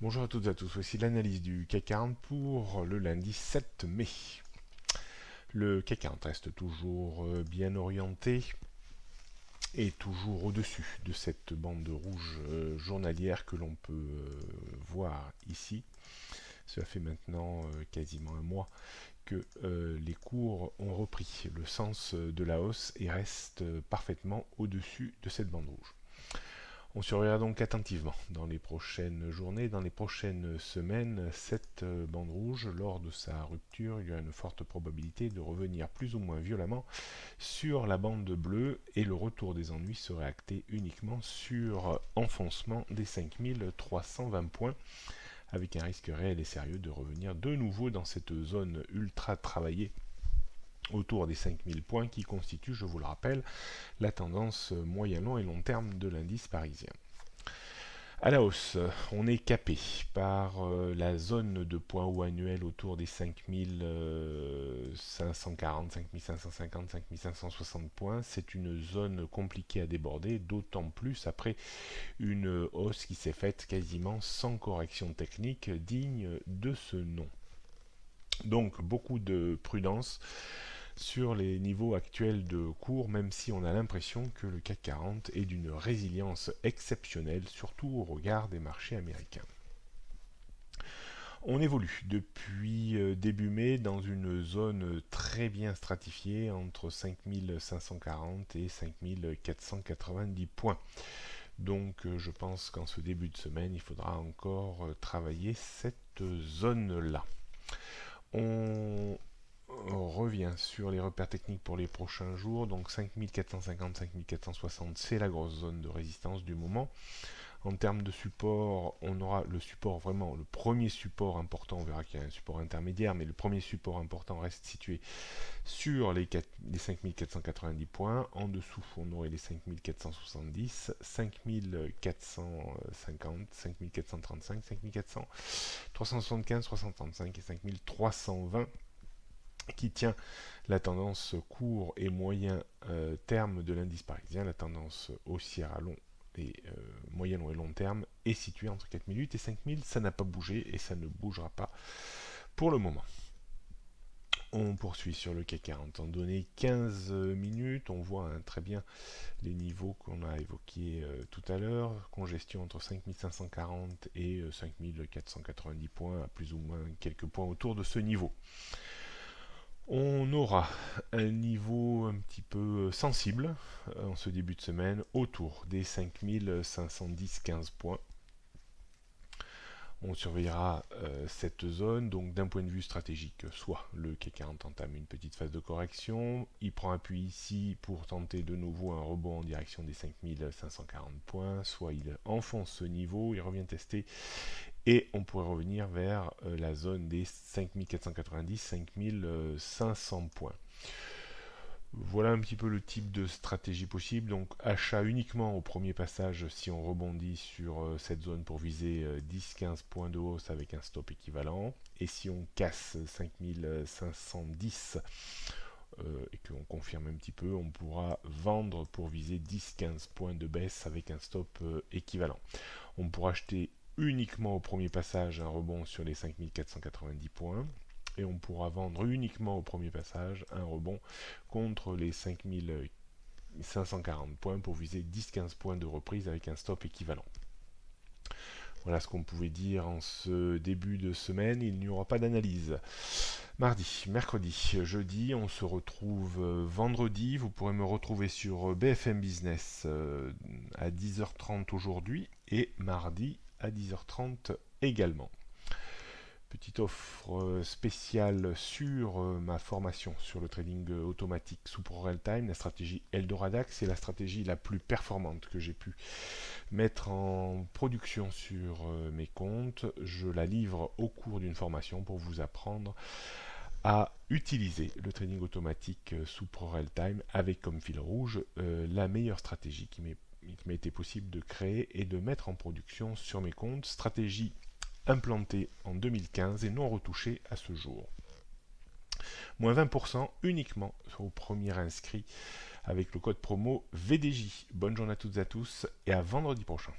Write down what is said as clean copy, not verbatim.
Bonjour à toutes et à tous, voici l'analyse du CAC 40 pour le lundi 7 mai. Le CAC 40 reste toujours bien orienté et toujours au-dessus de cette bande rouge journalière que l'on peut voir ici. Cela fait maintenant quasiment un mois que les cours ont repris le sens de la hausse et restent parfaitement au-dessus de cette bande rouge. On surveillera donc attentivement dans les prochaines journées, dans les prochaines semaines, cette bande rouge. Lors de sa rupture, il y a une forte probabilité de revenir plus ou moins violemment sur la bande bleue et le retour des ennuis serait acté uniquement sur enfoncement des 5320 points, avec un risque réel et sérieux de revenir de nouveau dans cette zone ultra travaillée autour des 5000 points qui constitue, je vous le rappelle, la tendance moyen long et long terme de l'indice parisien. À la hausse, on est capé par la zone de points hauts annuels autour des 5540, 5550, 5560 points. C'est une zone compliquée à déborder, d'autant plus après une hausse qui s'est faite quasiment sans correction technique digne de ce nom. Donc beaucoup de prudence sur les niveaux actuels de cours, même si on a l'impression que le CAC 40 est d'une résilience exceptionnelle, surtout au regard des marchés américains. On évolue depuis début mai dans une zone très bien stratifiée entre 5540 et 5490 points. Donc je pense qu'en ce début de semaine, il faudra encore travailler cette zone-là. On revient sur les repères techniques pour les prochains jours. Donc 5450, 5460, c'est la grosse zone de résistance du moment. En termes de support, on aura le support vraiment, le premier support important, on verra qu'il y a un support intermédiaire, mais le premier support important reste situé sur les 5490 points. En dessous, on aurait les 5470, 5450, 5435, 5400, 375, 335 et 5320 qui tient la tendance court et moyen terme de l'indice parisien. La tendance haussière à long et moyen long et long terme est située entre 4008 et 5000. Ça n'a pas bougé et ça ne bougera pas pour le moment. On poursuit sur le CAC 40 en données 15 minutes. On voit très bien les niveaux qu'on a évoqués tout à l'heure. Congestion entre 5540 et 5490 points, à plus ou moins quelques points autour de ce niveau. On aura un niveau un petit peu sensible en ce début de semaine autour des 5510-15 points. On surveillera cette zone, donc d'un point de vue stratégique, soit le CAC 40 entame une petite phase de correction, il prend appui ici pour tenter de nouveau un rebond en direction des 5540 points, soit il enfonce ce niveau, il revient tester et on pourrait revenir vers la zone des 5490-5500 points. Voilà un petit peu le type de stratégie possible. Donc achat uniquement au premier passage si on rebondit sur cette zone pour viser 10-15 points de hausse avec un stop équivalent. Et si on casse 5510 et qu'on confirme un petit peu, on pourra vendre pour viser 10-15 points de baisse avec un stop équivalent. On pourra acheter uniquement au premier passage un rebond sur les 5490 points et on pourra vendre uniquement au premier passage un rebond contre les 5540 points pour viser 10-15 points de reprise avec un stop équivalent. Voilà ce qu'on pouvait dire en ce début de semaine. Il n'y aura pas d'analyse. Mardi, mercredi, jeudi, on se retrouve vendredi. Vous pourrez me retrouver sur BFM Business à 10h30 aujourd'hui et mardi à 10h30 également. Petite offre spéciale sur ma formation sur le trading automatique sous ProRealTime, la stratégie Eldoradax, c'est la stratégie la plus performante que j'ai pu mettre en production sur mes comptes. Je la livre au cours d'une formation pour vous apprendre à utiliser le trading automatique sous ProRealTime avec comme fil rouge la meilleure stratégie qui m'a été possible de créer et de mettre en production sur mes comptes. Stratégie implantée en 2015 et non retouchée à ce jour. Moins 20% uniquement au premier inscrit avec le code promo VDJ. Bonne journée à toutes et à tous et à vendredi prochain.